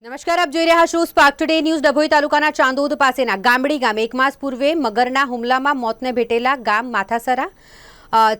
નમસ્કાર, આપ જોઈ રહ્યા છો સ્પાર્ક ટુડે ન્યૂઝ। ડભોઈ તાલુકાના ચાંદોદ પાસેના ગામડી ગામે 1 માસ પૂર્વે મગરના હુમલામાં મોતને ભેટેલા ગામ માથાસરા,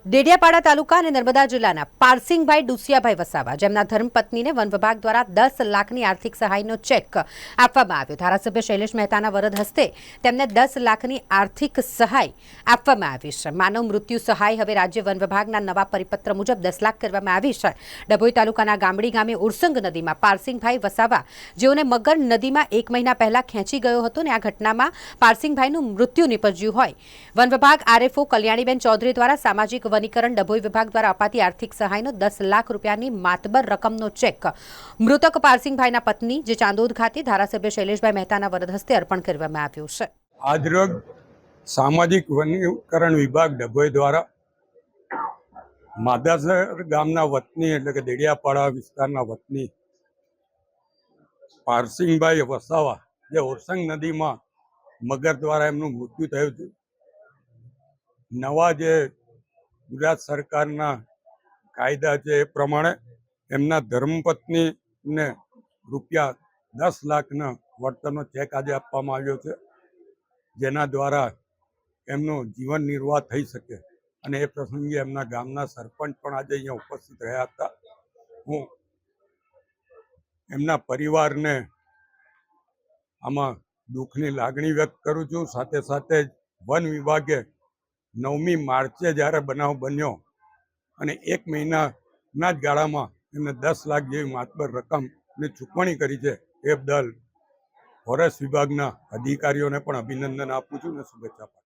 ડેડિયાપાડા તાલુકા અને નર્મદા જિલ્લાના પારસિંગભાઈ ડુસિયાભાઈ વસાવા, જેમના ધર્મપત્નીને વન વિભાગ દ્વારા 10 લાખની આર્થિક સહાયનો ચેક આપવામાં આવ્યો। ધારાસભ્ય શૈલેષ મહેતાના વરદ હસ્તે તેમને 10 લાખની આર્થિક સહાય આપવામાં આવી છે। માનવ મૃત્યુ સહાય હવે રાજ્ય વન વિભાગના નવા પરિપત્ર મુજબ 10 લાખ કરવામાં આવી છે। ડભોઈ તાલુકાના ગામડી ગામે ઉરસંગ નદીમાં પારસિંગભાઈ વસાવા, જેઓને મગર નદીમાં 1 મહિના પહેલા ખેંચી ગયો હતો અને આ ઘટનામાં પારસિંગભાઈનું મૃત્યુ નિપજ્યું હોય, વન વિભાગ આરએફઓ કલ્યાણીબેન ચૌધરી દ્વારા સામાજિક વનીકરણ ડભોઈ વિભાગ દ્વારા અપાતી આર્થિક સહાયનો 10 લાખ રૂપિયાની માતબર રકમનો ચેક મૃતક પારસિંગભાઈના પત્ની, જે ચાંદોદ ખાતે ધારાસભ્ય શૈલેષભાઈ મહેતાના વરદ હસ્તે અર્પણ કરવામાં આવ્યું છે। આજરોજ સામાજિક વનીકરણ વિભાગ ડભોઈ દ્વારા માધાસર ગામના વતની એટલે કે દેડિયાપાડા વિસ્તારના વતની પારસિંગભાઈ વસાવા, જે ઓરસંગ નદીમાં મગર દ્વારા એમનું મૃત્યુ થયું હતું, નવા જે ગુજરાત સરકારના કાયદા છે એ પ્રમાણે એમના ધર્મપત્નીને રૂપિયા 10 લાખના વળતરનો ચેક આજે આપવામાં આવ્યો છે, જેના દ્વારા એમનું જીવન નિર્વાહ થઈ શકે। અને એ પ્રસંગે એમના ગામના સરપંચ પણ આજે અહીંયા ઉપસ્થિત રહ્યા હતા। હું એમના પરિવારને આમાં દુઃખની લાગણી વ્યક્ત કરું છું। સાથે સાથે વન વિભાગે 9મી માર્ચે જ્યારે બનાવ બન્યો અને 1 મહિનાના જ ગાળામાં એમને 10 લાખ જેવી માતબર રકમની ચૂકવણી કરી છે, એ બદલ ફોરેસ્ટ વિભાગના અધિકારીઓને પણ અભિનંદન આપું છું અને શુભેચ્છા પાઠવું છું।